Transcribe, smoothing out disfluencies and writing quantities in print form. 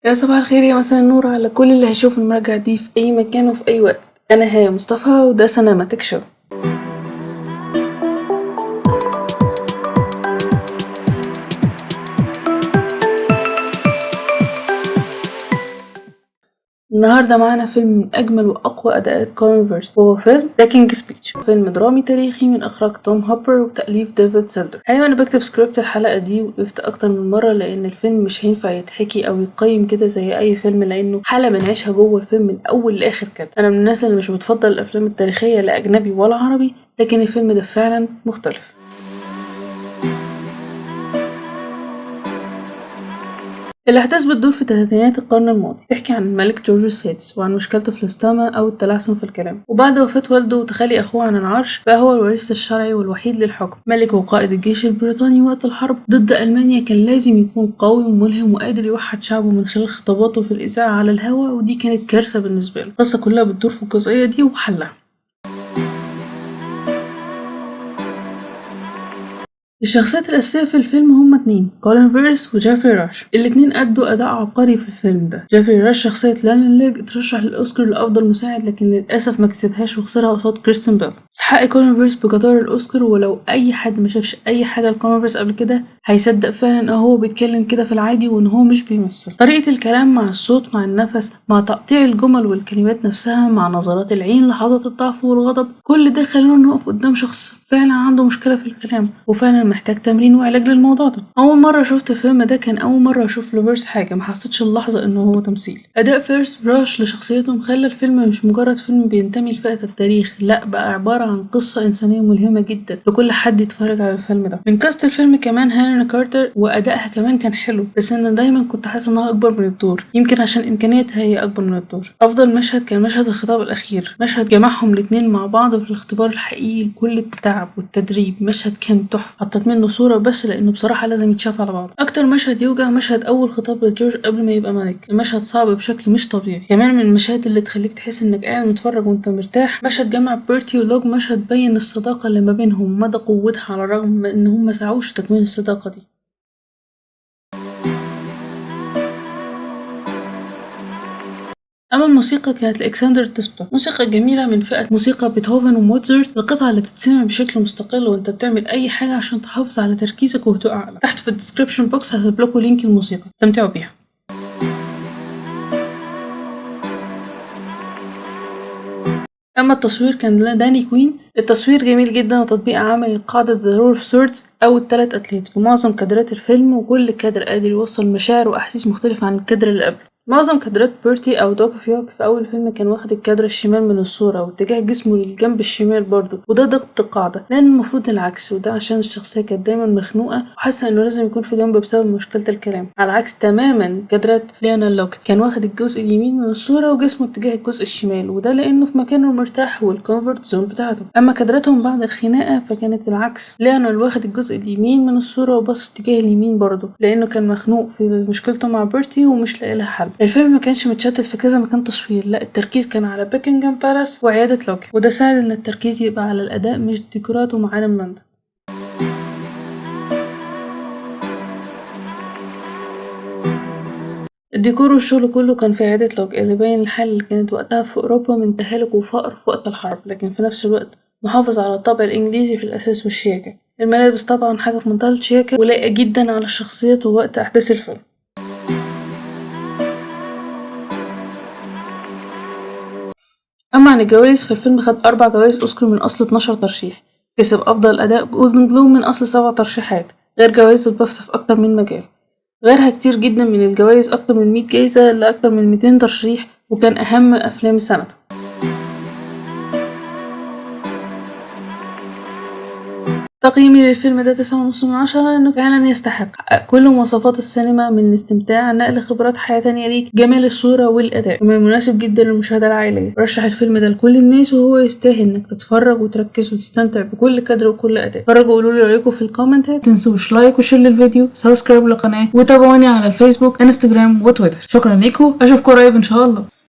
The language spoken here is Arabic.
يا صباح الخير يا مساء النور على كل اللي هيشوف المراجعة دي في أي مكان وفي أي وقت. أنا هيا مصطفى وده سينماتيك شو. النهاردة معانا فيلم من أجمل وأقوى أداءات كونفرس، وهو فيلم ذا كينج سبيتش، فيلم درامي تاريخي من إخراج توم هوبر وتأليف ديفيد سيلدر. حقيقة أنا بكتب سكريبت الحلقة دي وقفت أكتر من مرة لأن الفيلم مش هينفع يتحكي أو يتقيم كده زي أي فيلم، لأنه حالة بنعيشها جوه الفيلم من أول لآخر كده. أنا من الناس اللي مش بتفضل الأفلام التاريخية لا أجنبي ولا عربي، لكن الفيلم ده فعلا مختلف. الأحداث بتدور في تلاتينات القرن الماضي، تحكي عن الملك جورج السادس وعن مشكلته في الاستماع أو التلعثم في الكلام، وبعد وفاة والده وتخلي أخوه عن العرش بقى هو الوريث الشرعي والوحيد للحكم. ملك وقائد الجيش البريطاني وقت الحرب ضد ألمانيا كان لازم يكون قوي وملهم وقادر يوحد شعبه من خلال خطاباته في الإذاعة على الهواء، ودي كانت كارثة بالنسبة له. القصة كلها بتدور في الجزئية دي وحلها. الشخصيات الأساسية في الفيلم هما اتنين، كولين فيرس وجيفري راش. الاتنين أدوا أداء عبقري في الفيلم ده. جيفري راش شخصية لانين ليج اترشح للأوسكار لأفضل مساعد، لكن للأسف ما كسبهاش وخسرها قصاد كريستين بيل. استحق كولين فيرس بجدارة الأوسكار، ولو أي حد ما شافش أي حاجة لكولين فيرس قبل كده هيصدق فعلا إن هو بيتكلم كده في العادي وإن هو مش بيمثل. طريقة الكلام مع الصوت مع النفس مع تقطيع الجمل والكلمات نفسها مع نظرات العين لحظات الضعف والغضب، كل ده خلونا نقف قدام شخص فعلا عنده مشكلة في الكلام وفعلا محتاج تمرين وعلاج للموضوع ده. اول مره شفت الفيلم ده كان اول مره اشوف لفيرس حاجه، ما حسيتش اللحظه انه هو تمثيل. اداء فيرس براش لشخصيته مخلى الفيلم مش مجرد فيلم بينتمي لفئه التاريخ، لا بقى عباره عن قصه انسانيه ملهمه جدا لكل حد يتفرج على الفيلم ده. من كاست الفيلم كمان هيلين كارتر، وادائها كمان كان حلو، بس انا دايما كنت حاسه انها اكبر من الدور، يمكن عشان امكانياتها هي اكبر من الدور. افضل مشهد كان مشهد الخطاب الاخير، مشهد جمعهم الاتنين مع بعض في الاختبار الحقيقي لكل التعب والتدريب. مشهد كان تحفه، حطيت منه صوره بس لانه بصراحه لازم يتشاف على بعض. اكتر مشهد يوجع مشهد اول خطاب لجورج قبل ما يبقى ملك، المشهد صعب بشكل مش طبيعي، كمان من المشاهد اللي تخليك تحس انك قاعد متفرج وانت مرتاح. مشهد جمع بيرتي ولوج، مشهد بين الصداقه اللي ما بينهم ومدى قوتها على الرغم من انهم ما سعوش تكوين الصداقه دي. أما الموسيقى كانت لإكسندر تسبتا، موسيقى جميلة من فئة موسيقى بيتهوفن وموتزارت، القطعة اللي تتسمع بشكل مستقل وانت بتعمل أي حاجة عشان تحافظ على تركيزك وهدوء أعلى. تحت في الديسكريبشن بوكس هسيبلكوا لينك الموسيقى، استمتعوا بيها. أما التصوير كان لداني كوين. التصوير جميل جدا وتطبيق عملي لقاعدة The Rule of Swords أو التلات أتلات في معظم كادرات الفيلم، وكل كادر قادر يوصل مشاعر وأحاسيس مختلفة عن الكادر اللي قبله. معظم كادرات بيرتي أو دوك فيوك في أول فيلم كان واخد الكادر الشمال من الصورة واتجاه جسمه للجنب الشمال برضه، وده ضغط القاعدة لأن المفروض العكس، وده عشان الشخصية كانت دايما مخنوقة وحاسة إنه لازم يكون في جنب بسبب مشكلة الكلام. على عكس تماما كادرات ليانا لوك، كان واخد الجزء اليمين من الصورة وجسمه اتجاه الجزء الشمال، وده لأنه في مكانه المرتاح والكونفورت زون بتاعته. أما كادراتهم بعد الخناقة فكانت العكس، ليانا واخد الجزء اليمين من الصورة وبص اتجاه اليمين برضه لأنه كان مخنوق في مشكلته مع بيرتي ومش لاقي لها حل. الفيلم ما كانش متشتت في كذا مكان تصوير، لا التركيز كان على بيكنجهام بالاس وعيادة لوك، وده ساعد ان التركيز يبقى على الاداء مش ديكورات ومعالم لندن. الديكور والشغل كله كان في عيادة لوك، اللي باين الحالة اللي كانت وقتها في أوروبا من تهالك وفقر في وقت الحرب، لكن في نفس الوقت محافظ على الطابع الإنجليزي في الأساس والشياكة. الملابس طبعا حاجة في منتهى الشياكة ولايقة جدا على الشخصيات ووقت أحداث الفيلم. أما عن الجوائز فالفيلم خد 4 جوائز أوسكار من أصل 12 ترشيح، كسب أفضل أداء جولدن جلوب من أصل 7 ترشيحات، غير جوائز البافتا في أكتر من مجال. غيرها كتير جدا من الجوائز، أكتر من 100 جايزة لأكتر من 200 ترشيح، وكان أهم أفلام السنة. تقييمي للفيلم ده 9.5/10 لأنه فعلا يستحق، حقق كل مواصفات السينما من الاستمتاع، نقل خبرات حياة تانية ليك، جمال الصورة والأداء، ومن مناسب جدا للمشاهدة العائلية. رشح الفيلم ده لكل الناس وهو يستاهل انك تتفرج وتركز وتستمتع بكل كادر وكل أداء. اتفرجوا وقولوا لي رأيكم في الكومنتات، متنسوش لايك وشير للفيديو، سبسكرايب للقناة، وتابعوني على الفيسبوك انستجرام وتويتر. شكرا ليكم، اشوفكم قريب ان شاء الله.